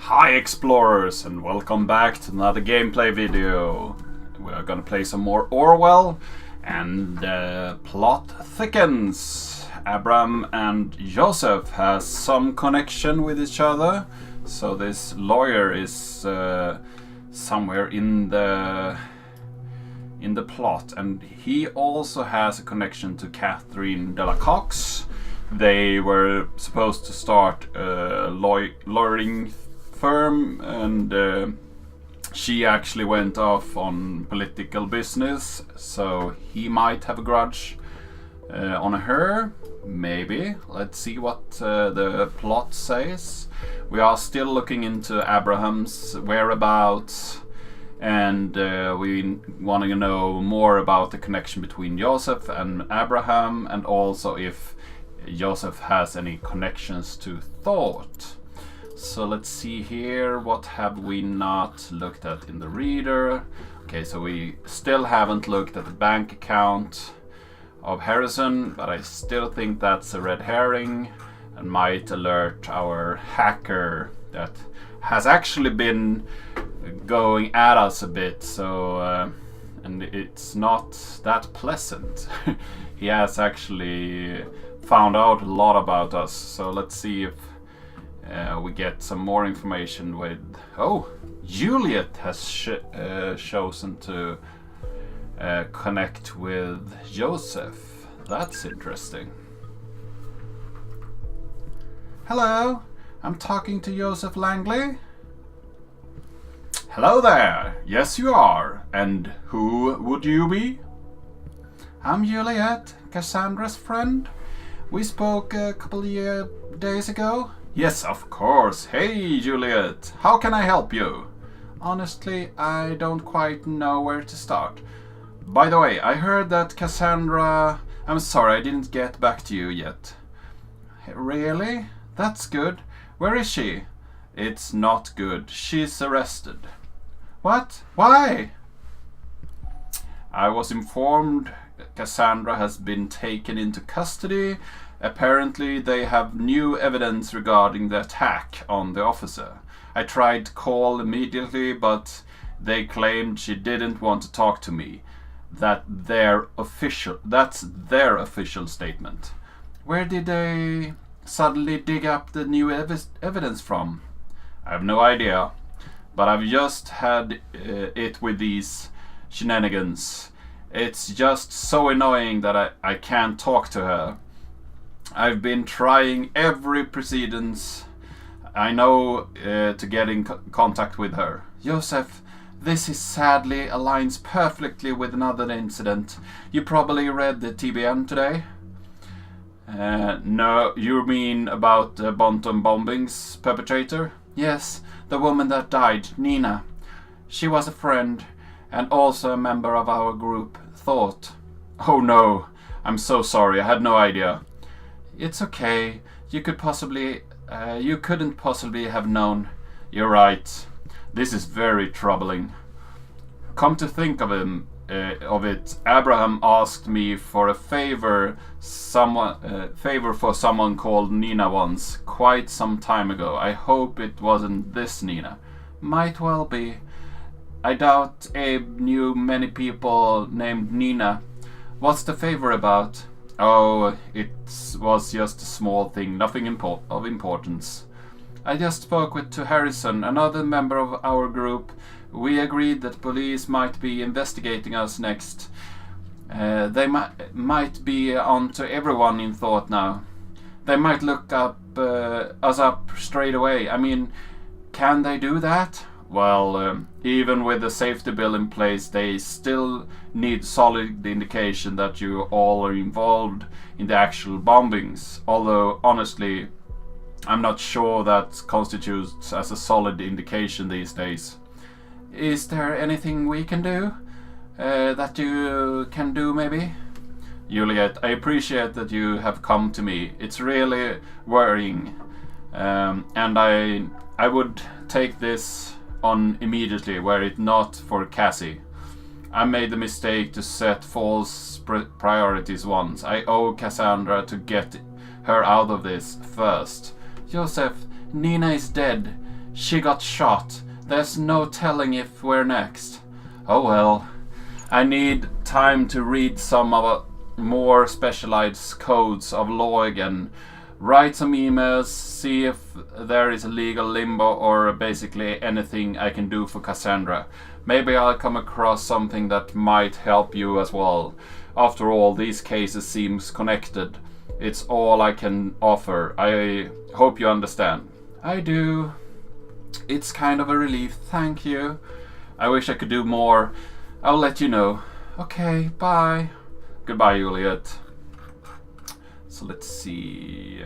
Hi explorers, and welcome back to another gameplay video. We are gonna play some more Orwell, and the plot thickens. Abram and Josef has some connection with each other, so this lawyer is somewhere in the plot, and he also has a connection to Catherine Delacox. They were supposed to start a lawyering firm, and she actually went off on political business, so he might have a grudge on her. Maybe. Let's see what the plot says. We are still looking into Abraham's whereabouts, and we want to know more about the connection between Josef and Abraham, and also if Josef has any connections to thought. So let's see here, what have we not looked at in the reader? Okay, so we still haven't looked at the bank account of Harrison, but I still think that's a red herring and might alert our hacker that has actually been going at us a bit, so and it's not that pleasant. He has actually found out a lot about us, so let's see if we get some more information with... Oh, Juliet has chosen to connect with Josef. That's interesting. Hello, I'm talking to Josef Langley. Hello there. Yes, you are. And who would you be? I'm Juliet, Cassandra's friend. We spoke a couple of days ago. Yes, of course. Hey, Juliet. How can I help you? Honestly, I don't quite know where to start. By the way, I heard that Cassandra... I'm sorry, I didn't get back to you yet. Really? That's good. Where is she? It's not good. She's arrested. What? Why? I was informed Cassandra has been taken into custody. Apparently they have new evidence regarding the attack on the officer. I tried to call immediately, but they claimed she didn't want to talk to me. That's their official statement. Where did they suddenly dig up the new evidence from? I have no idea, but I've just had it with these shenanigans. It's just so annoying that I can't talk to her. I've been trying every precedence I know to get in contact with her. Josef, this is sadly aligns perfectly with another incident. You probably read the TBN today? No, you mean about the Bonton bombings perpetrator? Yes, the woman that died, Nina. She was a friend and also a member of our group, Thought. Oh no, I'm so sorry, I had no idea. It's okay. You couldn't possibly have known. You're right. This is very troubling. Come to think of it, Abraham asked me for a favor for someone called Nina once, quite some time ago. I hope it wasn't this Nina. Might well be. I doubt Abe knew many people named Nina. What's the favor about? Oh, it was just a small thing, nothing of importance. I just spoke to Harrison, another member of our group. We agreed that police might be investigating us next. They might be on to everyone in Thought now. They might look us up straight away. I mean, can they do that? Well, even with the safety bill in place, they still need solid indication that you all are involved in the actual bombings. Although, honestly, I'm not sure that constitutes as a solid indication these days. Is there anything we can do? That you can do, maybe? Juliet, I appreciate that you have come to me. It's really worrying. And I would take this on immediately, were it not for Cassie. I made the mistake to set false priorities once. I owe Cassandra to get her out of this first. Josef, Nina is dead. She got shot. There's no telling if we're next. Oh well. I need time to read some of more specialized codes of law again. Write some emails, see if there is a legal limbo or basically anything I can do for Cassandra. Maybe I'll come across something that might help you as well. After all, these cases seems connected. It's all I can offer. I hope you understand. I do. It's kind of a relief, thank you. I wish I could do more. I'll let you know. Okay, bye. Goodbye, Juliet. So let's see.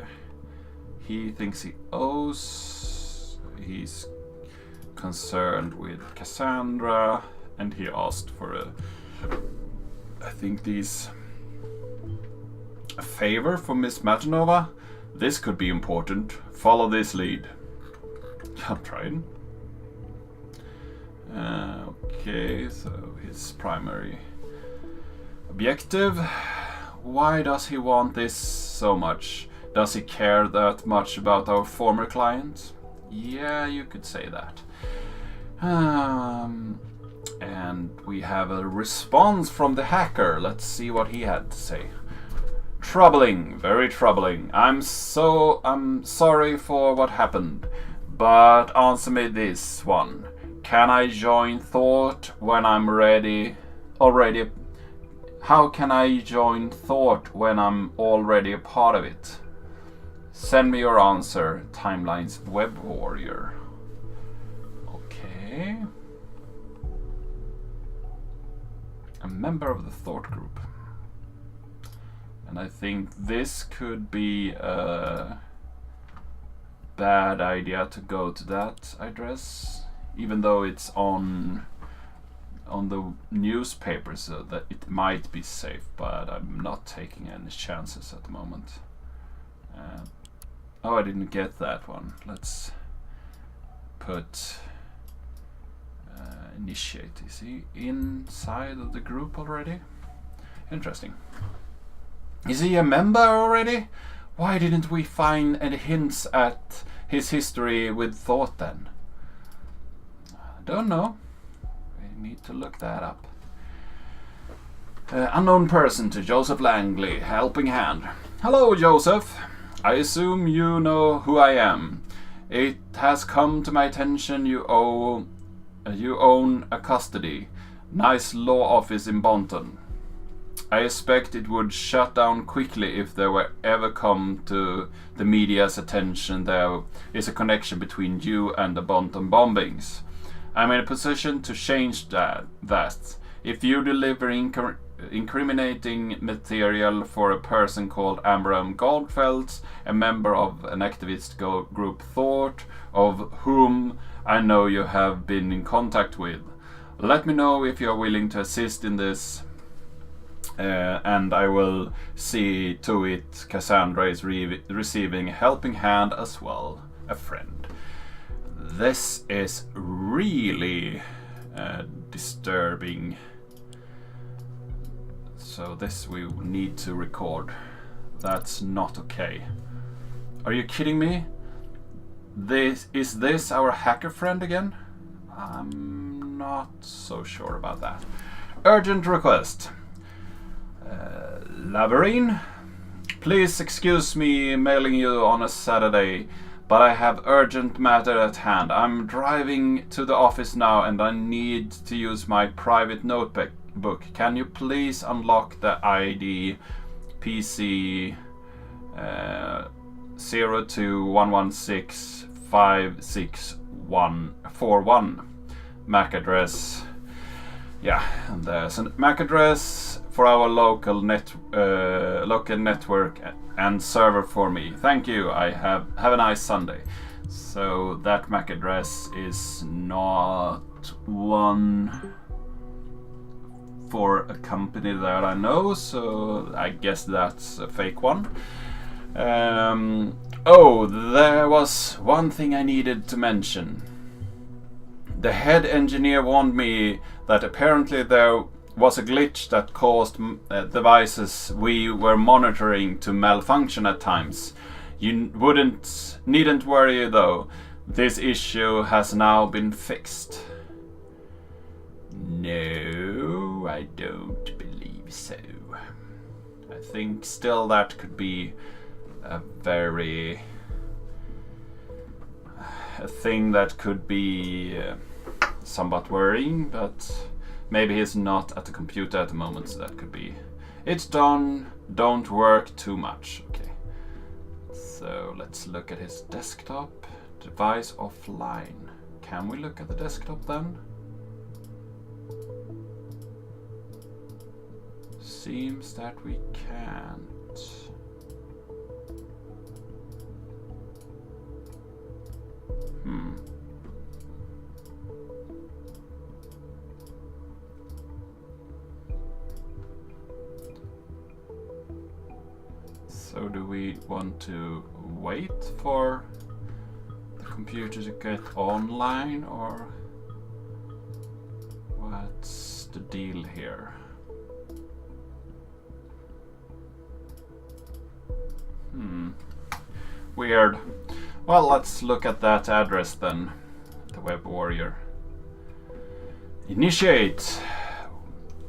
He thinks he owes. He's concerned with Cassandra, and he asked for I think a favor from Miss Matanova. This could be important. Follow this lead. I'm trying. Okay, so his primary objective. Why does he want this so much? Does he care that much about our former client? Yeah, you could say that. And we have a response from the hacker. Let's see what he had to say. Troubling, very troubling. I'm sorry for what happened, but answer me this one. Can I join thought when I'm ready? How can I join thought when I'm already a part of it? Send me your answer. Timeline's web warrior. Okay. A member of the thought group. And I think this could be a bad idea to go to that address, even though it's on the newspaper, so that it might be safe, but I'm not taking any chances at the moment. Oh, I didn't get that one. Let's put initiate. Is he inside of the group already? Interesting. Is he a member already? Why didn't we find any hints at his history with thought then? I don't know. We need to look that up. Unknown person to Joseph Langley, helping hand. Hello, Joseph. I assume you know who I am. It has come to my attention you own a custody. Nice law office in Bonton. I expect it would shut down quickly if there were ever come to the media's attention there is a connection between you and the Bonton bombings. I'm in a position to change that. If you deliver incriminating material for a person called Abram Goldfeld, a member of an activist group Thought, of whom I know you have been in contact with, let me know if you are willing to assist in this. And I will see to it Cassandra is receiving a helping hand as well, a friend. This is really disturbing. So this we need to record. That's not okay. Are you kidding me? Is this our hacker friend again? I'm not so sure about that. Urgent request. Laverine, please excuse me mailing you on a Saturday, but I have urgent matter at hand. I'm driving to the office now and I need to use my private notebook. Can you please unlock the ID PC 0211656141 MAC address? Yeah, and there's a MAC address for our local network and server for me. Thank you. I have a nice Sunday. So that MAC address is not one for a company that I know, so I guess that's a fake one. Oh, there was one thing I needed to mention. The head engineer warned me that apparently there was a glitch that caused devices we were monitoring to malfunction at times. You needn't worry though. this issue has now been fixed. No, I don't believe so. I think still that could be a thing that could be somewhat worrying, but maybe he's not at the computer at the moment, so that could be. It's done, don't work too much. Okay, so let's look at his desktop. Device offline. Can we look at the desktop then? Seems that we can't. So do we want to wait for the computer to get online, or what's the deal here? Weird. Well, let's look at that address then. The web warrior. Initiate.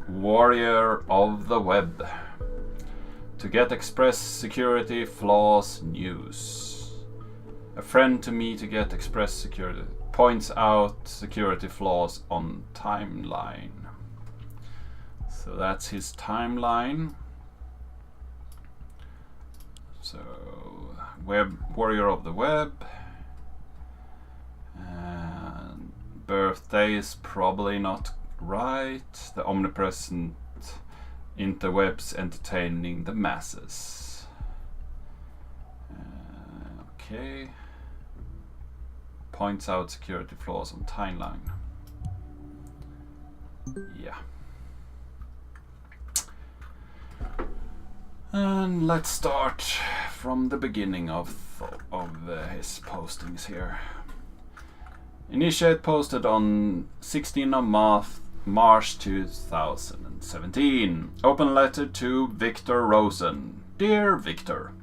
Warrior of the web. To get express security flaws news. A friend to me to get express security. Points out security flaws on timeline. So that's his timeline. So, warrior of the web. And birthday is probably not right. The omnipresent interwebs entertaining the masses. Okay. Points out security flaws on timeline. Yeah. And let's start from the beginning of his postings here. Initiate posted on 16th of March 2017. Open letter to Victor Rosen. Dear Victor,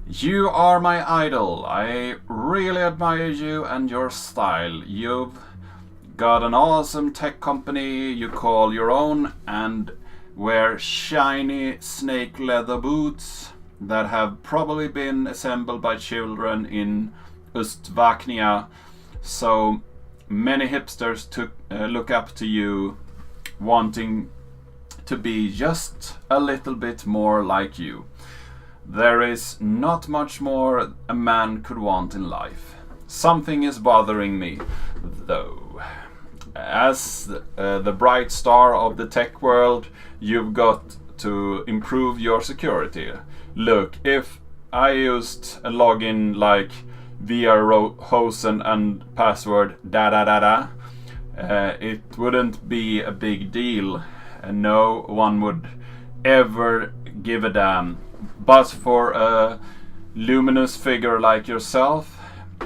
you are my idol. I really admire you and your style. You've got an awesome tech company you call your own and wear shiny snake leather boots that have probably been assembled by children in Ustvaknia. So many hipsters look up to you, wanting to be just a little bit more like you. There is not much more a man could want in life. Something is bothering me, though. As the bright star of the tech world, you've got to improve your security. Look, if I used a login like via Rosen and password it wouldn't be a big deal, and no one would ever give a damn. But for a luminous figure like yourself,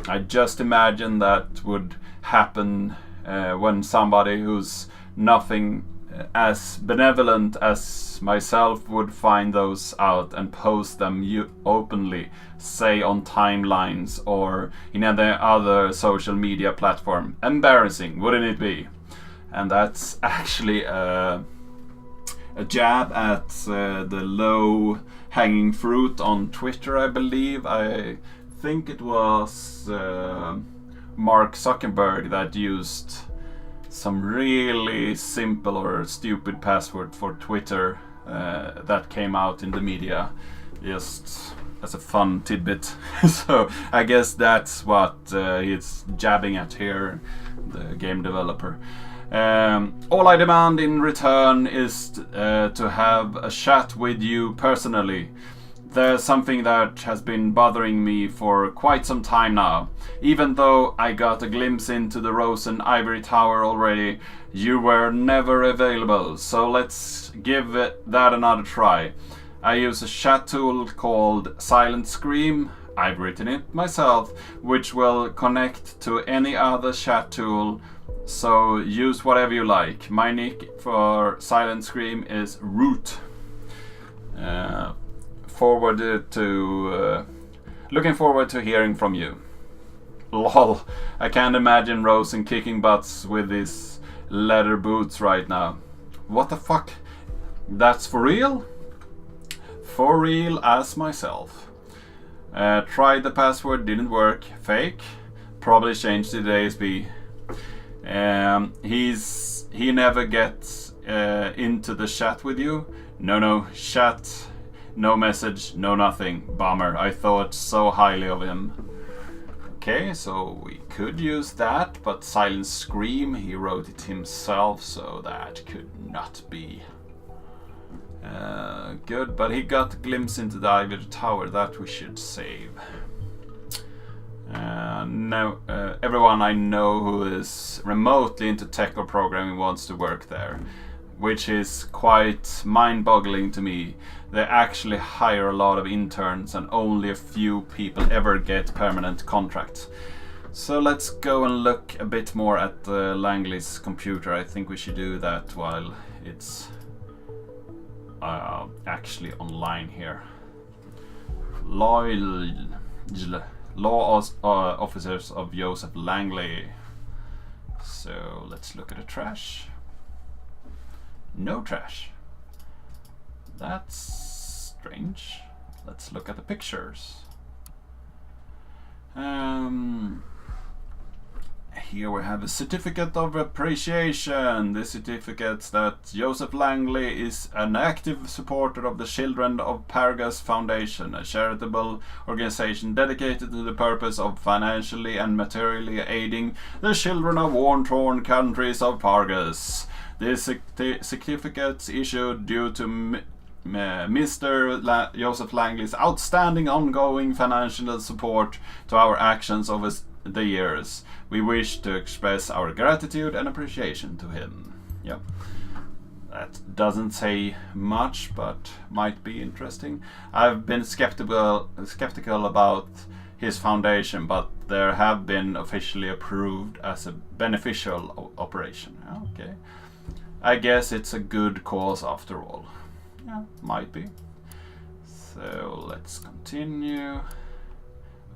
I just imagine that would happen when somebody who's nothing as benevolent as myself would find those out and post them openly, say on timelines or in any other social media platform. Embarrassing, wouldn't it be? And that's actually a jab at the low hanging fruit on Twitter, I believe. I think it was Mark Zuckerberg that used some really simple or stupid password for Twitter that came out in the media just as a fun tidbit. So I guess that's what he's jabbing at here, the game developer. All I demand in return is to have a chat with you personally. There's something that has been bothering me for quite some time now. Even though I got a glimpse into the Rosen Ivory Tower already, you were never available, so let's give that another try. I use a chat tool called Silent Scream, I've written it myself, which will connect to any other chat tool, so use whatever you like. My nick for Silent Scream is Root. Looking forward to hearing from you. Lol, I can't imagine Rosen kicking butts with his leather boots right now. What the fuck? That's for real? For real as myself. Tried the password, didn't work. Fake. Probably changed the ASB. He never gets into the chat with you. No chat, no message, no nothing. Bummer. I thought so highly of him. Okay, so we could use that, but Silent Scream, he wrote it himself, so that could not be good. But he got a glimpse into the Ivory Tower, that we should save. No, everyone I know who is remotely into tech or programming wants to work there, which is quite mind-boggling to me. They actually hire a lot of interns and only a few people ever get permanent contracts. So let's go and look a bit more at Langley's computer. I think we should do that while it's actually online here. Law officers of Josef Langley. So let's look at the trash. No trash. That's strange. Let's look at the pictures. Here we have a certificate of appreciation. The certificate that Josef Langley is an active supporter of the Children of Pargas Foundation, a charitable organization dedicated to the purpose of financially and materially aiding the children of war-torn countries of Pargas. This certificate issued due to Mr. Josef Langley's outstanding ongoing financial support to our actions over the years. We wish to express our gratitude and appreciation to him. Yep. That doesn't say much, but might be interesting. I've been skeptical about his foundation, but there have been officially approved as a beneficial operation. Okay. I guess it's a good cause after all. Yeah, might be. So let's continue.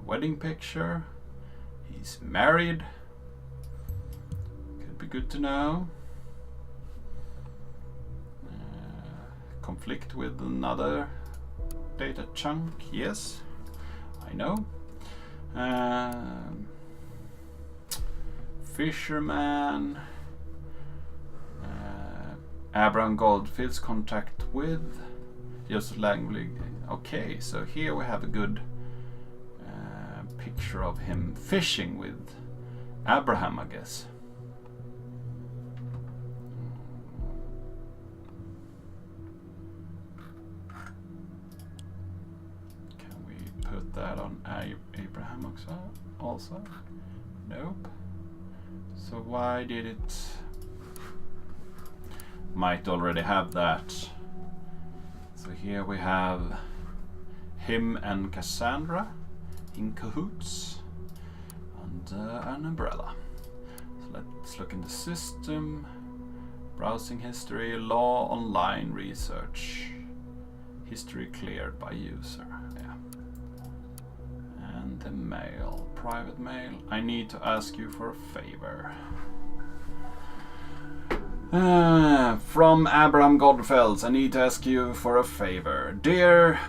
Wedding picture. He's married. Could be good to know. Conflict with another data chunk. Yes, I know. Fisherman. Abram Goldfield's contact with Josef Langley. Okay, so here we have a good picture of him fishing with Abraham, I guess. Can we put that on Abraham also? Nope. So why did it... Might already have that. So here we have him and Cassandra in cahoots under an umbrella. So let's look in the system. Browsing history, law, online research. History cleared by user. Yeah. And the mail, private mail. I need to ask you for a favor. From Abram Godfelds, I need to ask you for a favor.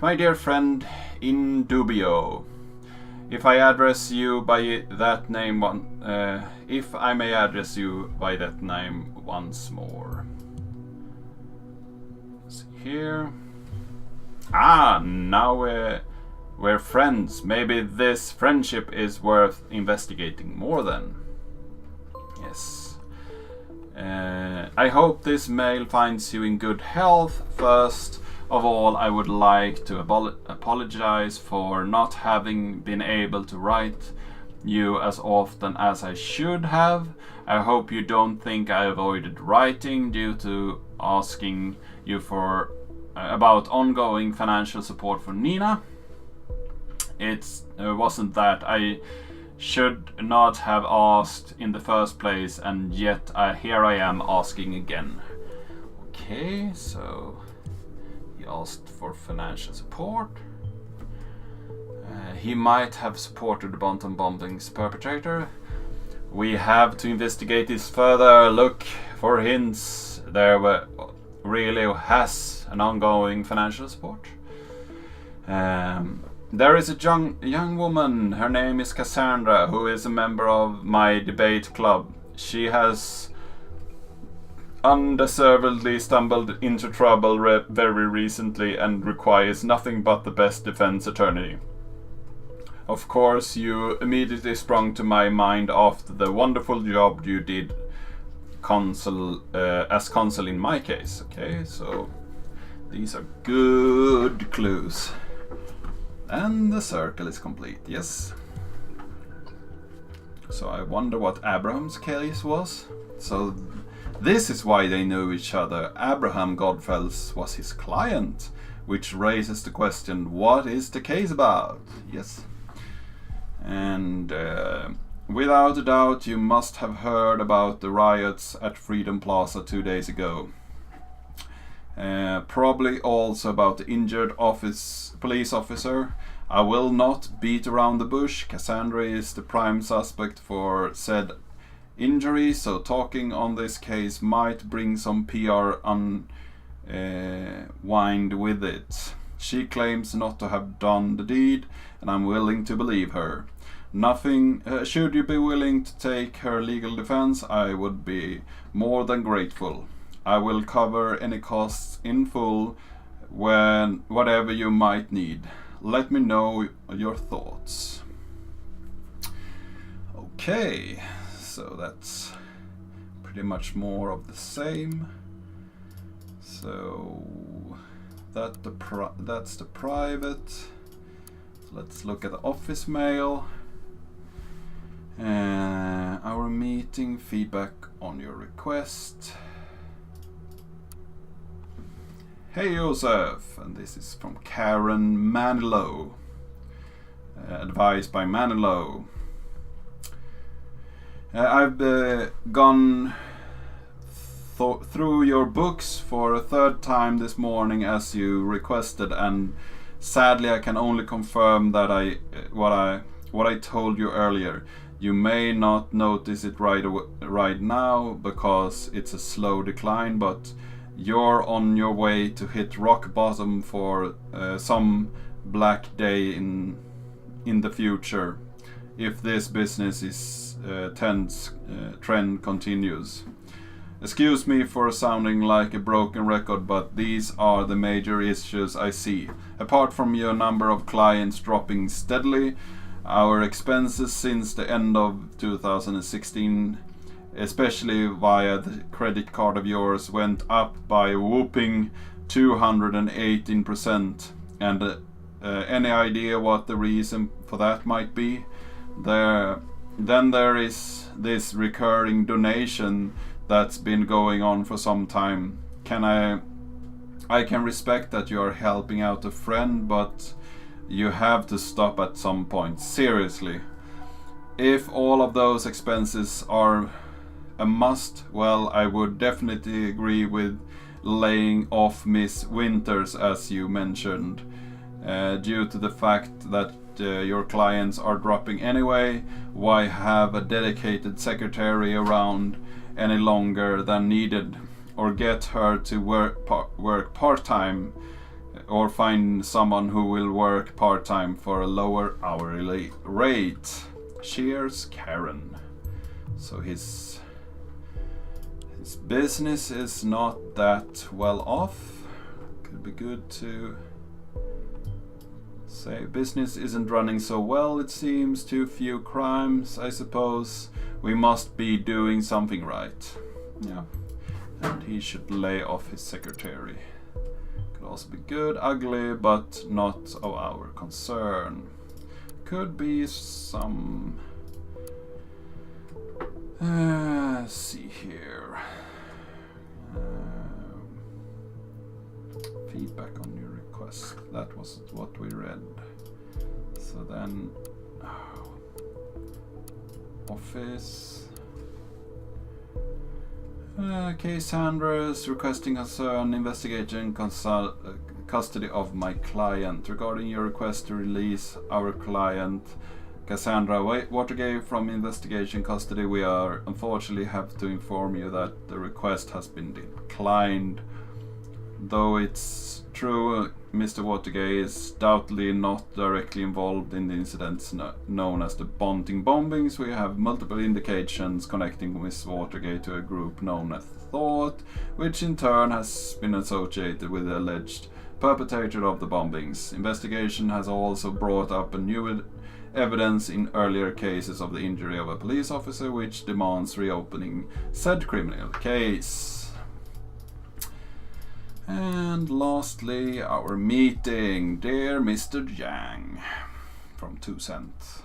My dear friend in dubio, if I address you by that name if I may address you by that name once more. Let's see here. Now we're friends. Maybe this friendship is worth investigating more than. Yes. I hope this mail finds you in good health. First of all, I would like to apologize for not having been able to write you as often as I should have. I hope you don't think I avoided writing due to asking you for about ongoing financial support for Nina. It wasn't that I should not have asked in the first place, and yet here I am asking again. Okay, so he asked for financial support. He might have supported the Bantam bombing's perpetrator. We have to investigate this further. Look for hints there really has an ongoing financial support. There is a young woman, her name is Cassandra, who is a member of my debate club. She has undeservedly stumbled into trouble very recently and requires nothing but the best defense attorney. Of course, you immediately sprung to my mind after the wonderful job you did as consul in my case. Okay, so these are good clues. And the circle is complete, yes. So I wonder what Abram's case was. So this is why they knew each other. Abraham Godfels was his client, which raises the question, what is the case about? Yes. And without a doubt, you must have heard about the riots at Freedom Plaza 2 days ago. Probably also about the injured police officer. I will not beat around the bush. Cassandra is the prime suspect for said injury, so talking on this case might bring some PR unwind with it. She claims not to have done the deed, and I'm willing to believe her. Should you be willing to take her legal defense, I would be more than grateful. I will cover any costs in full whatever you might need. Let me know your thoughts. Okay, so that's pretty much more of the same. So that's the private. Let's look at the office mail. Our meeting, feedback on your request. Hey Josef, and this is from Karen Manlow. Advised by Manlow. I've gone through your books for a third time this morning as you requested, and sadly I can only confirm that what I told you earlier. You may not notice it right now because it's a slow decline, but you're on your way to hit rock bottom for some black day in the future if this business trend continues. Excuse me for sounding like a broken record, but these are the major issues I see. Apart from your number of clients dropping steadily, our expenses since the end of 2016, especially via the credit card of yours, went up by a whopping 218%. And any idea what the reason for that might be? Then there is this recurring donation that's been going on for some time. I can respect that you are helping out a friend, but you have to stop at some point. Seriously. If all of those expenses are a must, well, I would definitely agree with laying off Miss Winters, as you mentioned, due to the fact that your clients are dropping anyway. Why have a dedicated secretary around any longer than needed? Or get her to work part-time, or find someone who will work part-time for a lower hourly rate. Cheers, Karen. So his business is not that well off. Could be good to say business isn't running so well, it seems. Too few crimes, I suppose. We must be doing something right. Yeah. And he should lay off his secretary. Could also be good, ugly, but not of our concern. Could be some... see here. Feedback on your request. That was what we read. So then... office... case handlers requesting concern investigation custody of my client. Regarding your request to release our client, Cassandra Watergate, from investigation custody, we are unfortunately have to inform you that the request has been declined. Though it's true Mr. Watergate is doubtedly not directly involved in the incidents known as the Bonting bombings, we have multiple indications connecting Miss Watergate to a group known as Thought, which in turn has been associated with the alleged perpetrator of the bombings. Investigation has also brought up a new evidence in earlier cases of the injury of a police officer, which demands reopening said criminal case. And lastly, our meeting. Dear Mr. Yang, from 2 cents.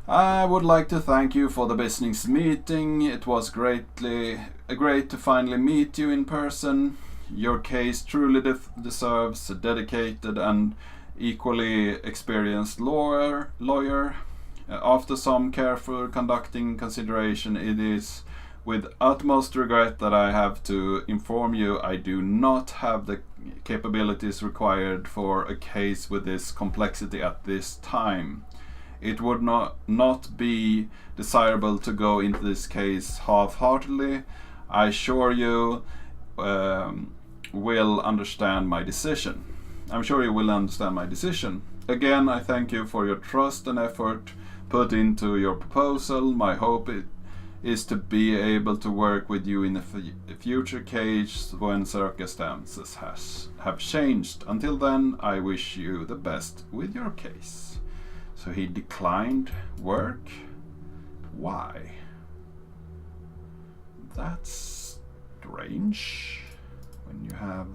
I would like to thank you for the business meeting. It was great to finally meet you in person. Your case truly deserves a dedicated and equally experienced lawyer. After some careful consideration, it is with utmost regret that I have to inform you I do not have the capabilities required for a case with this complexity at this time. It would not be desirable to go into this case half-heartedly. I assure you will understand my decision. I'm sure you will understand my decision. Again, I thank you for your trust and effort put into your proposal. My hope is to be able to work with you in a future case when circumstances have changed. Until then, I wish you the best with your case. So he declined work. Why? That's strange. When you have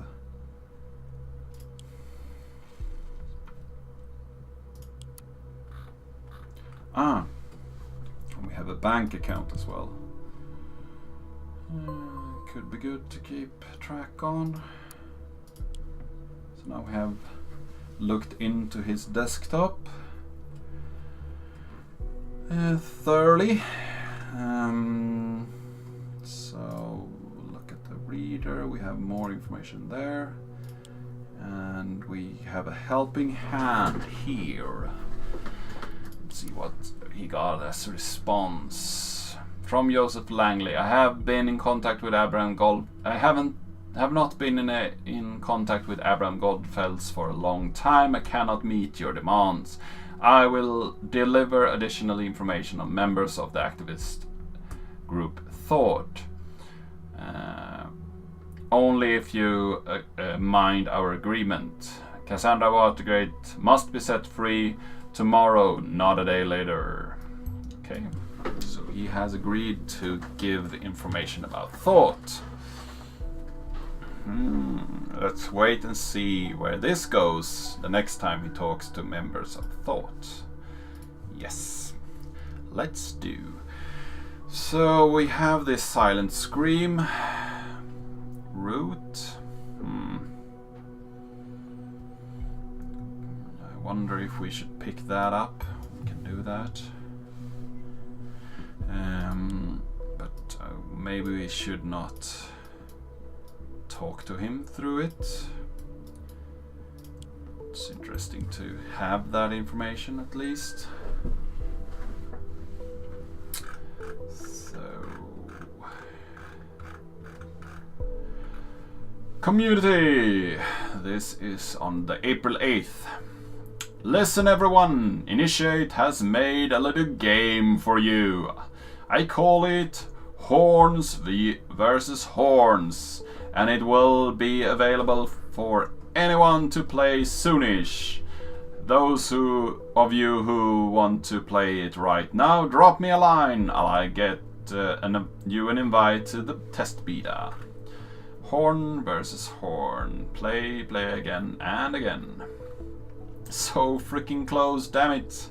we have a bank account as well. Could be good to keep track on. So now we have looked into his desktop thoroughly. So look at the reader. We have more information there. And we have a helping hand here. Let's see what he got as a response from Josef Langley. I have been in contact with Abram have not been in contact with Abram Goldfels for a long time. I cannot meet your demands. I will deliver additional information on members of the activist group Thought. Only if you mind our agreement. Cassandra Watergate must be set free tomorrow, not a day later. Okay, so he has agreed to give the information about Thought. Let's wait and see where this goes the next time he talks to members of Thought. Yes, let's do. So we have this silent scream. Root. I wonder if we should pick that up. We can do that. But maybe we should not talk to him through it. It's interesting to have that information at least. So, community! This is on the April 8th. Listen everyone, Initiate has made a little game for you. I call it Horns versus Horns, and it will be available for anyone to play soonish. Those of you who want to play it right now, drop me a line. I'll get you an invite to the test beta. Horn versus Horn. Play again and again. So freaking close, damn it.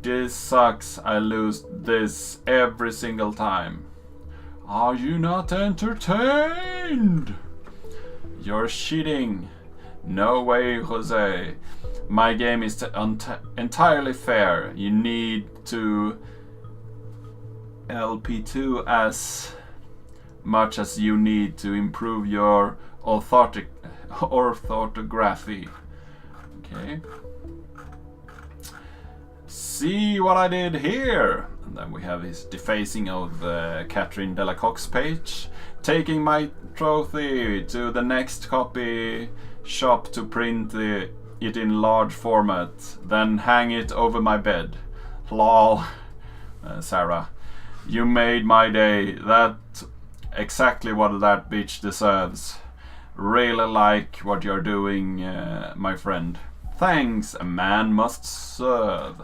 This sucks. I lose this every single time. Are you not entertained? You're cheating. No way, Jose. My game is entirely fair. You need to LP2 as much as you need to improve your orthography. Okay. See what I did here. And then we have his defacing of Catherine Delacoque's page. Taking my trophy to the next copy shop to print it in large format. Then hang it over my bed. Lol. Sarah. You made my day. That's exactly what that bitch deserves. Really like what you're doing, my friend. Thanks, a man must serve.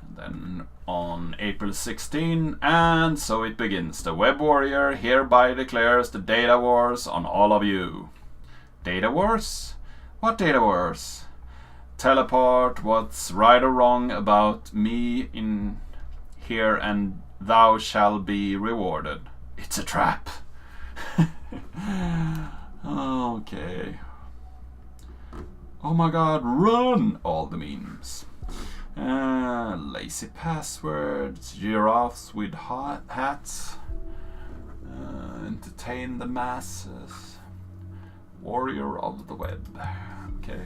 And then on April 16, and so it begins. The web warrior hereby declares the data wars on all of you. Data wars? What data wars? Teleport what's right or wrong about me in here and thou shall be rewarded. It's a trap. Okay. Oh my god, run! All the memes. Lazy passwords, giraffes with hats, entertain the masses, warrior of the web. Okay.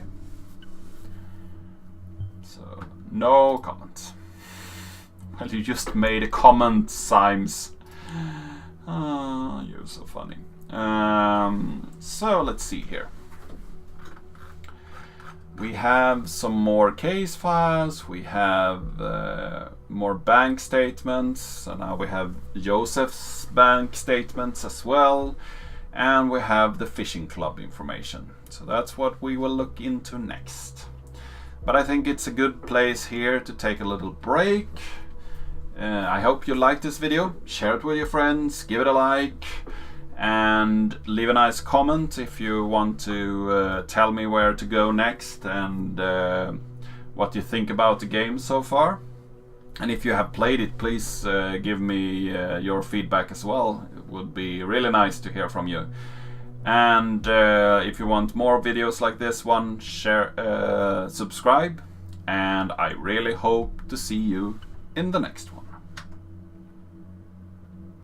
So, no comment. Well, you just made a comment, Symes. You're so funny. So, let's see here. We have some more case files, we have more bank statements, so now we have Josef's bank statements as well, and we have the fishing club information. So that's what we will look into next. But I think it's a good place here to take a little break. I hope you liked this video. Share it with your friends, give it a like, and leave a nice comment if you want to tell me where to go next and what you think about the game so far. And if you have played it, please give me your feedback as well. It would be really nice to hear from you. And if you want more videos like this one, share, subscribe, and I really hope to see you in the next one.